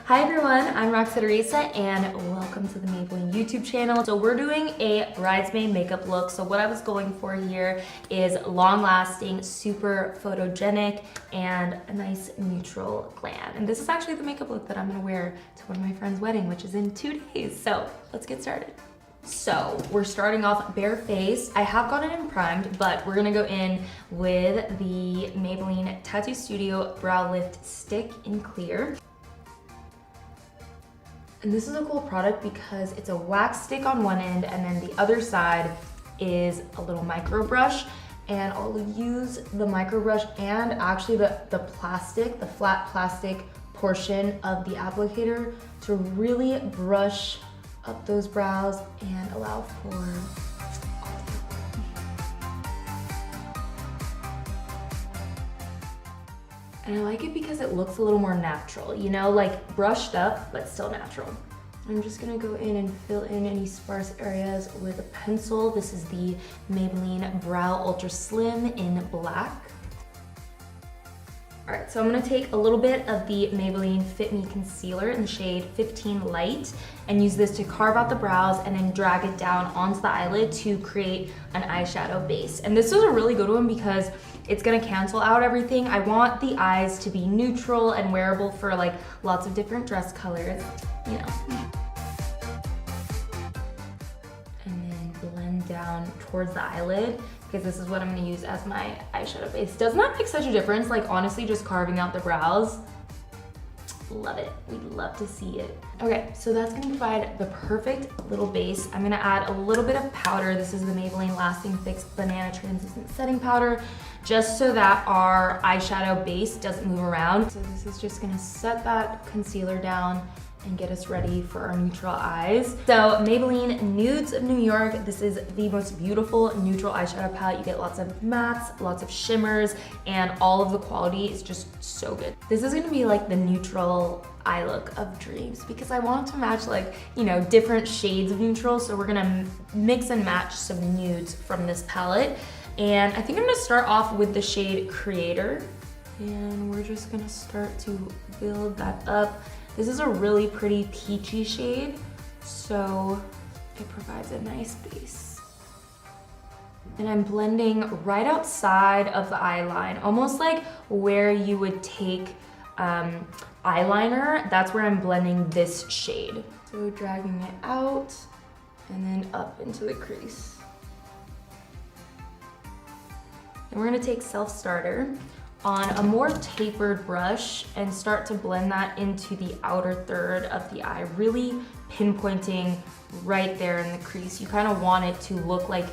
Hi everyone, I'm Roxette Arisa and welcome to the Maybelline YouTube channel. So we're doing a bridesmaid makeup look. So what I was going for here is long-lasting, super photogenic, and a nice neutral glam. And this is actually the makeup look that I'm gonna wear to one of my friend's wedding, which is in 2 days. So let's get started. So we're starting off bare face. I have got it in primed, but we're gonna go in with the Maybelline Tattoo Studio Brow Lift Stick in clear. And this is a cool product because it's a wax stick on one end and then the other side is a little micro brush. And I'll use the micro brush and actually the plastic, the flat plastic portion of the applicator to really brush up those brows and allow for and I like it because it looks a little more natural, you know, like brushed up, but still natural. I'm just gonna go in and fill in any sparse areas with a pencil. This is the Maybelline Brow Ultra Slim in black. All right, so I'm gonna take a little bit of the Maybelline Fit Me Concealer in the shade 15 Light and use this to carve out the brows and then drag it down onto the eyelid to create an eyeshadow base. And this is a really good one because it's gonna cancel out everything. I want the eyes to be neutral and wearable for like lots of different dress colors, you know. And then blend down towards the eyelid because this is what I'm gonna use as my eyeshadow base. Does not make such a difference, like honestly just carving out the brows. Love it, we'd love to see it. Okay, so that's gonna provide the perfect little base. I'm gonna add a little bit of powder. This is the Maybelline Lasting Fix Banana Translucent Setting Powder, just so that our eyeshadow base doesn't move around. So this is just gonna set that concealer down and get us ready for our neutral eyes. So Maybelline Nudes of New York. This is the most beautiful neutral eyeshadow palette. You get lots of mattes, lots of shimmers, and all of the quality is just so good. This is gonna be like the neutral eye look of dreams because I want to match like, you know, different shades of neutral. So we're gonna mix and match some nudes from this palette. And I think I'm gonna start off with the shade Creator. And we're just gonna start to build that up. This is a really pretty peachy shade, so it provides a nice base. And I'm blending right outside of the eye line, almost like where you would take eyeliner. That's where I'm blending this shade. So dragging it out and then up into the crease. And we're gonna take Self Starter on a more tapered brush and start to blend that into the outer third of the eye, really pinpointing right there in the crease. You kind of want it to look like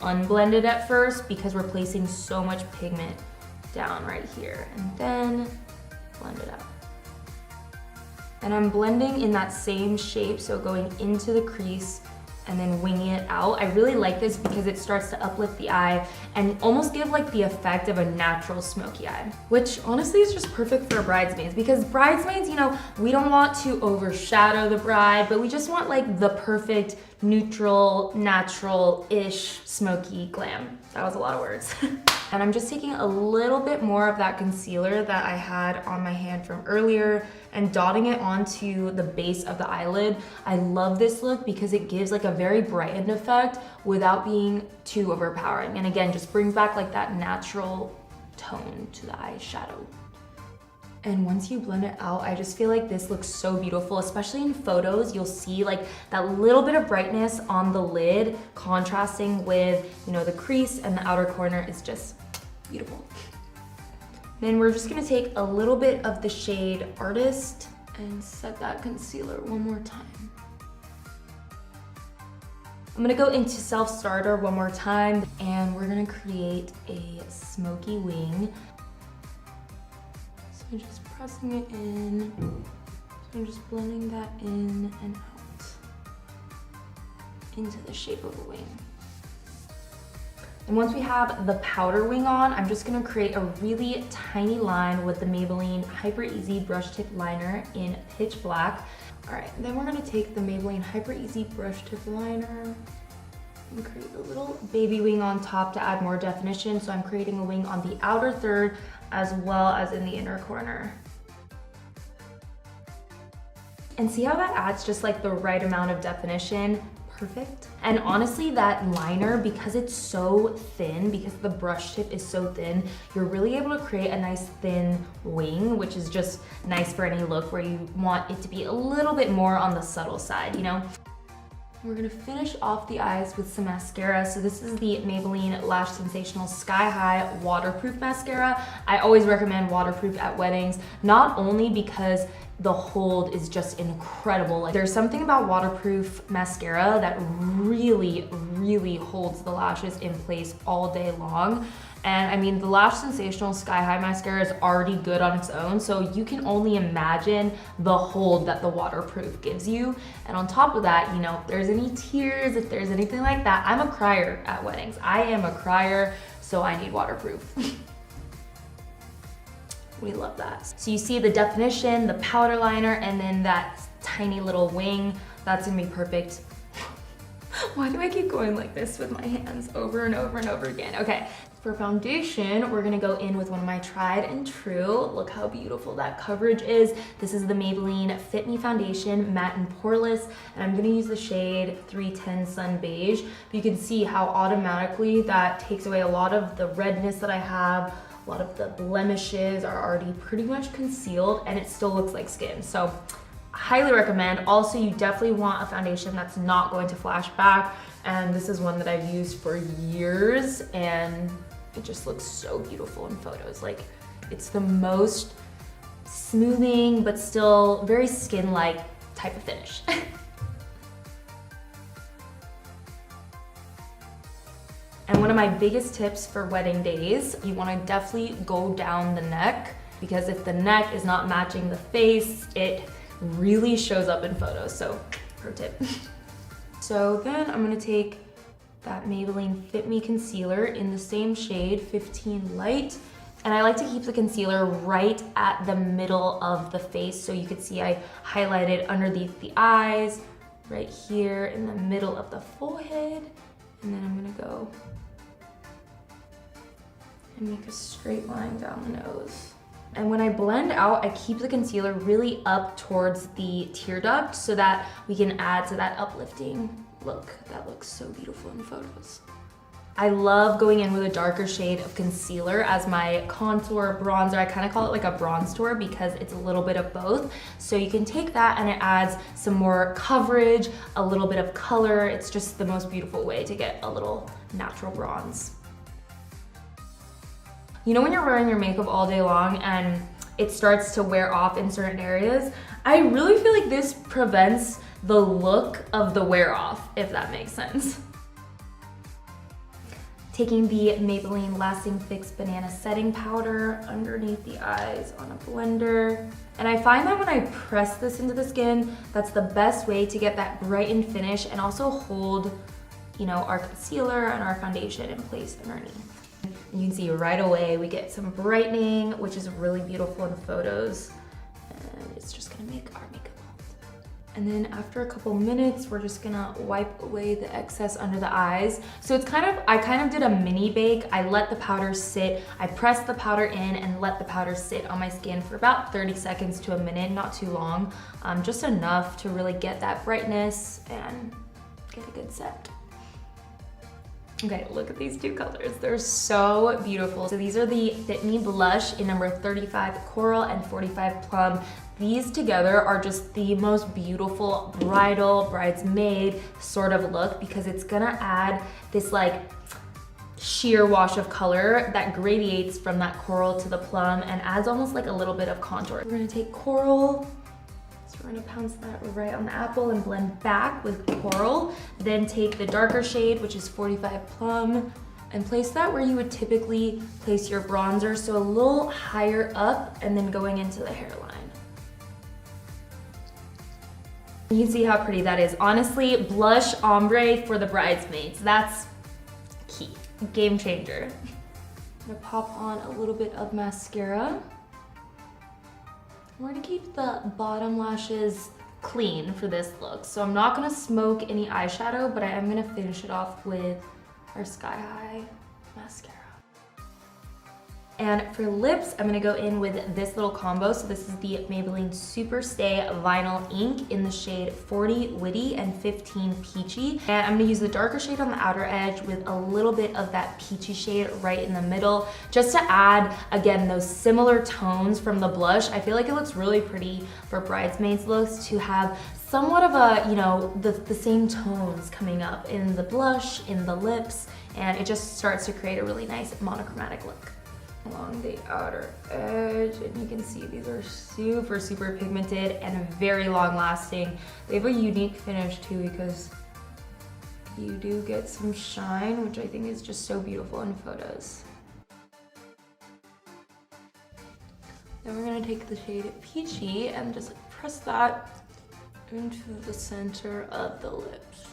unblended at first because we're placing so much pigment down right here, and then blend it out. And I'm blending in that same shape, so going into the crease and then winging it out. I really like this because it starts to uplift the eye and almost give like the effect of a natural smoky eye, which honestly is just perfect for bridesmaids because bridesmaids, you know, we don't want to overshadow the bride, but we just want like the perfect neutral, natural-ish smoky glam. That was a lot of words. And I'm just taking a little bit more of that concealer that I had on my hand from earlier and dotting it onto the base of the eyelid. I love this look because it gives like a very brightened effect without being too overpowering. And again, just brings back like that natural tone to the eyeshadow. And once you blend it out, I just feel like this looks so beautiful, especially in photos. You'll see like that little bit of brightness on the lid contrasting with, you know, the crease and the outer corner is just beautiful. Then we're just gonna take a little bit of the shade Artist and set that concealer one more time. I'm gonna go into Self Starter one more time and we're gonna create a smoky wing. So just pressing it in. So I'm just blending that in and out into the shape of a wing. And once we have the powder wing on, I'm just gonna create a really tiny line with the Maybelline Hyper Easy Brush Tip Liner in Pitch Black. All right, then we're gonna take the Maybelline Hyper Easy Brush Tip Liner and create a little baby wing on top to add more definition. So I'm creating a wing on the outer third as well as in the inner corner. And see how that adds just like the right amount of definition? Perfect. And honestly, that liner, because it's so thin, because the brush tip is so thin, you're really able to create a nice thin wing, which is just nice for any look where you want it to be a little bit more on the subtle side, you know? We're gonna finish off the eyes with some mascara. So this is the Maybelline Lash Sensational Sky High Waterproof Mascara. I always recommend waterproof at weddings, not only because the hold is just incredible. Like, there's something about waterproof mascara that really, really holds the lashes in place all day long. And I mean, the Lash Sensational Sky High Mascara is already good on its own, so you can only imagine the hold that the waterproof gives you. And on top of that, you know, if there's any tears, if there's anything like that, I'm a crier at weddings. I am a crier, so I need waterproof. We love that. So you see the definition, the powder liner, and then that tiny little wing. That's gonna be perfect. Why do I keep going like this with my hands over and over and over again? Okay, for foundation, we're gonna go in with one of my tried and true. Look how beautiful that coverage is. This is the Maybelline Fit Me Foundation, matte and poreless, and I'm gonna use the shade 310 Sun Beige. You can see how automatically that takes away a lot of the redness that I have. A lot of the blemishes are already pretty much concealed, and it still looks like skin. So highly recommend. Also, you definitely want a foundation that's not going to flash back, and this is one that I've used for years, and it just looks so beautiful in photos. Like, it's the most smoothing but still very skin-like type of finish. And one of my biggest tips for wedding days, you want to definitely go down the neck, because if the neck is not matching the face, it really shows up in photos. So, pro tip. So then I'm gonna take that Maybelline Fit Me Concealer in the same shade, 15 Light. And I like to keep the concealer right at the middle of the face. So you can see I highlighted underneath the eyes, right here in the middle of the forehead. And then I'm gonna go and make a straight line down the nose. And when I blend out, I keep the concealer really up towards the tear duct so that we can add to that uplifting look that looks so beautiful in photos. I love going in with a darker shade of concealer as my contour, bronzer. I kind of call it like a bronze tour because it's a little bit of both. So you can take that and it adds some more coverage, a little bit of color. It's just the most beautiful way to get a little natural bronze. You know when you're wearing your makeup all day long and it starts to wear off in certain areas? I really feel like this prevents the look of the wear off, if that makes sense. Taking the Maybelline Lasting Fix Banana Setting Powder underneath the eyes on a blender. And I find that when I press this into the skin, that's the best way to get that brightened finish and also hold, you know, our concealer and our foundation in place underneath. And you can see right away we get some brightening, which is really beautiful in photos. And it's just gonna make our makeup hold. And then after a couple minutes, we're just gonna wipe away the excess under the eyes. So it's I kind of did a mini bake. I let the powder sit, I pressed the powder in and let the powder sit on my skin for about 30 seconds to a minute, not too long. Just enough to really get that brightness and get a good set. Okay, look at these two colors. They're so beautiful. So these are the Fit Me Blush in number 35 Coral and 45 Plum. These together are just the most beautiful bridal, bridesmaid sort of look because it's gonna add this like sheer wash of color that gradiates from that coral to the plum and adds almost like a little bit of contour. We're gonna take coral, so we're gonna pounce that right on the apple and blend back with coral. Then take the darker shade, which is 45 Plum, and place that where you would typically place your bronzer, so a little higher up and then going into the hairline. You can see how pretty that is. Honestly, blush ombre for the bridesmaids. That's key, game changer. I'm gonna pop on a little bit of mascara. We're gonna keep the bottom lashes clean for this look. So I'm not gonna smoke any eyeshadow, but I am gonna finish it off with our Sky High mascara. And for lips, I'm gonna go in with this little combo. So this is the Maybelline Super Stay Vinyl Ink in the shade 40 Witty and 15 Peachy. And I'm gonna use the darker shade on the outer edge with a little bit of that peachy shade right in the middle, just to add, again, those similar tones from the blush. I feel like it looks really pretty for bridesmaids looks to have somewhat of a, you know, the same tones coming up in the blush, in the lips, and it just starts to create a really nice monochromatic look. Along the outer edge, and you can see these are super, super pigmented and very long lasting. They have a unique finish too because you do get some shine, which I think is just so beautiful in photos. Then we're gonna take the shade Peachy and just press that into the center of the lips.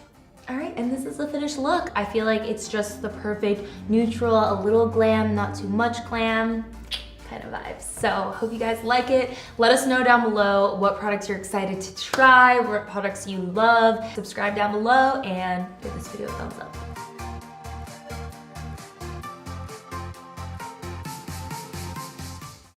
All right, and this is the finished look. I feel like it's just the perfect neutral, a little glam, not too much glam kind of vibes. So hope you guys like it. Let us know down below what products you're excited to try, what products you love. Subscribe down below and give this video a thumbs up.